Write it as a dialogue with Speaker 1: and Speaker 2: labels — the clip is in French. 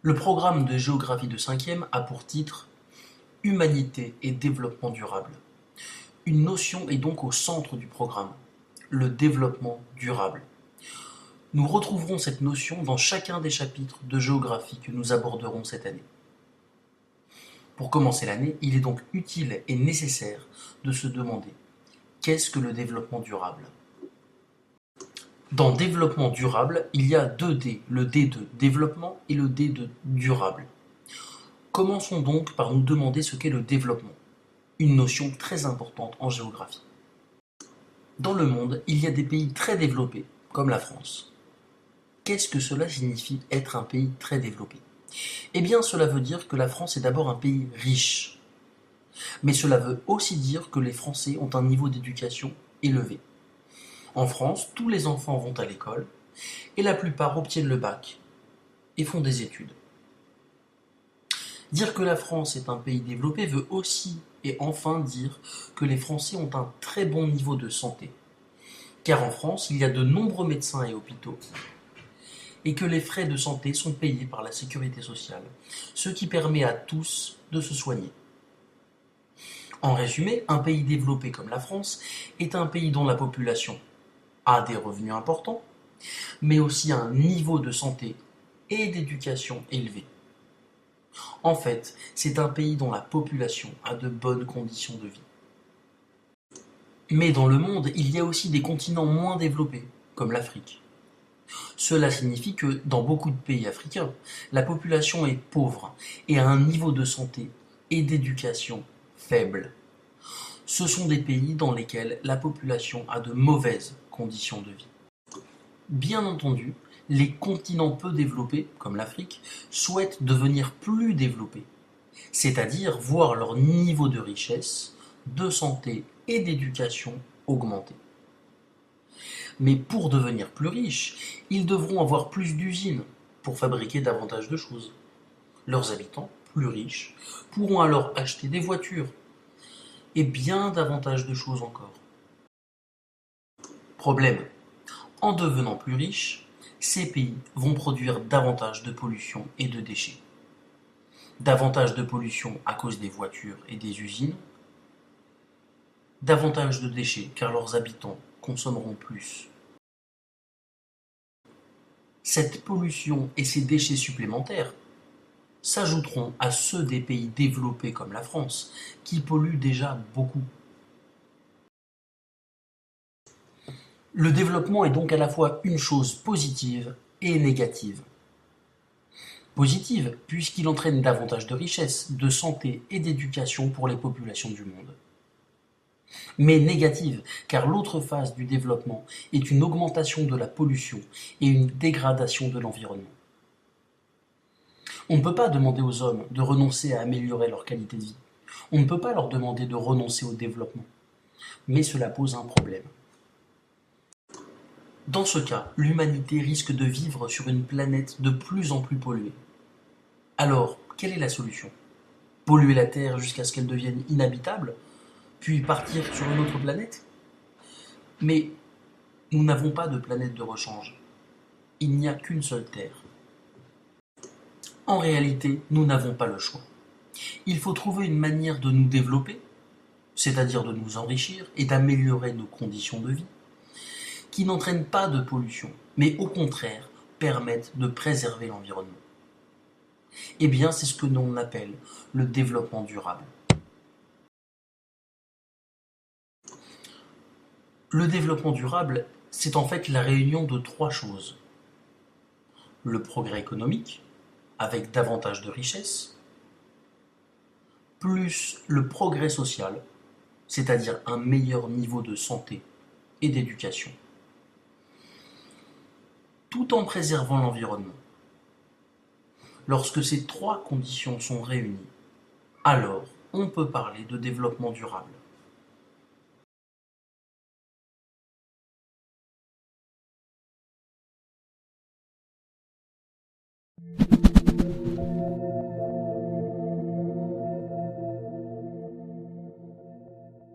Speaker 1: Le programme de géographie de 5e a pour titre Humanité et développement durable. Une notion est donc au centre du programme, le développement durable. Nous retrouverons cette notion dans chacun des chapitres de géographie que nous aborderons cette année. Pour commencer l'année, il est donc utile et nécessaire de se demander qu'est-ce que le développement durable? Dans développement durable, il y a deux D, le D de développement et le D de durable. Commençons donc par nous demander ce qu'est le développement, une notion très importante en géographie. Dans le monde, il y a des pays très développés, comme la France. Qu'est-ce que cela signifie être un pays très développé? Eh bien, cela veut dire que la France est d'abord un pays riche. Mais cela veut aussi dire que les Français ont un niveau d'éducation élevé. En France, tous les enfants vont à l'école et la plupart obtiennent le bac et font des études. Dire que la France est un pays développé veut aussi et enfin dire que les Français ont un très bon niveau de santé. Car en France, il y a de nombreux médecins et hôpitaux et que les frais de santé sont payés par la sécurité sociale, ce qui permet à tous de se soigner. En résumé, un pays développé comme la France est un pays dont la population a des revenus importants, mais aussi un niveau de santé et d'éducation élevé. En fait, c'est un pays dont la population a de bonnes conditions de vie. Mais dans le monde, il y a aussi des continents moins développés, comme l'Afrique. Cela signifie que dans beaucoup de pays africains, la population est pauvre et a un niveau de santé et d'éducation faible. Ce sont des pays dans lesquels la population a de mauvaises conditions de vie. Bien entendu, les continents peu développés, comme l'Afrique, souhaitent devenir plus développés, c'est-à-dire voir leur niveau de richesse, de santé et d'éducation augmenter. Mais pour devenir plus riches, ils devront avoir plus d'usines pour fabriquer davantage de choses. Leurs habitants, plus riches, pourront alors acheter des voitures et bien davantage de choses encore. Problème, en devenant plus riches, ces pays vont produire davantage de pollution et de déchets. Davantage de pollution à cause des voitures et des usines, davantage de déchets car leurs habitants consommeront plus. Cette pollution et ces déchets supplémentaires s'ajouteront à ceux des pays développés comme la France, qui polluent déjà beaucoup. Le développement est donc à la fois une chose positive et négative. Positive, puisqu'il entraîne davantage de richesse, de santé et d'éducation pour les populations du monde. Mais négative, car l'autre phase du développement est une augmentation de la pollution et une dégradation de l'environnement. On ne peut pas demander aux hommes de renoncer à améliorer leur qualité de vie. On ne peut pas leur demander de renoncer au développement. Mais cela pose un problème. Dans ce cas, l'humanité risque de vivre sur une planète de plus en plus polluée. Alors, quelle est la solution? Polluer la Terre jusqu'à ce qu'elle devienne inhabitable, puis partir sur une autre planète? Mais nous n'avons pas de planète de rechange. Il n'y a qu'une seule Terre. En réalité, nous n'avons pas le choix. Il faut trouver une manière de nous développer, c'est-à-dire de nous enrichir et d'améliorer nos conditions de vie, qui n'entraînent pas de pollution, mais au contraire permettent de préserver l'environnement. Eh bien, c'est ce que l'on appelle le développement durable. Le développement durable, c'est en fait la réunion de trois choses. Le progrès économique, avec davantage de richesses, plus le progrès social, c'est-à-dire un meilleur niveau de santé et d'éducation, tout en préservant l'environnement. Lorsque ces trois conditions sont réunies, alors on peut parler de développement durable.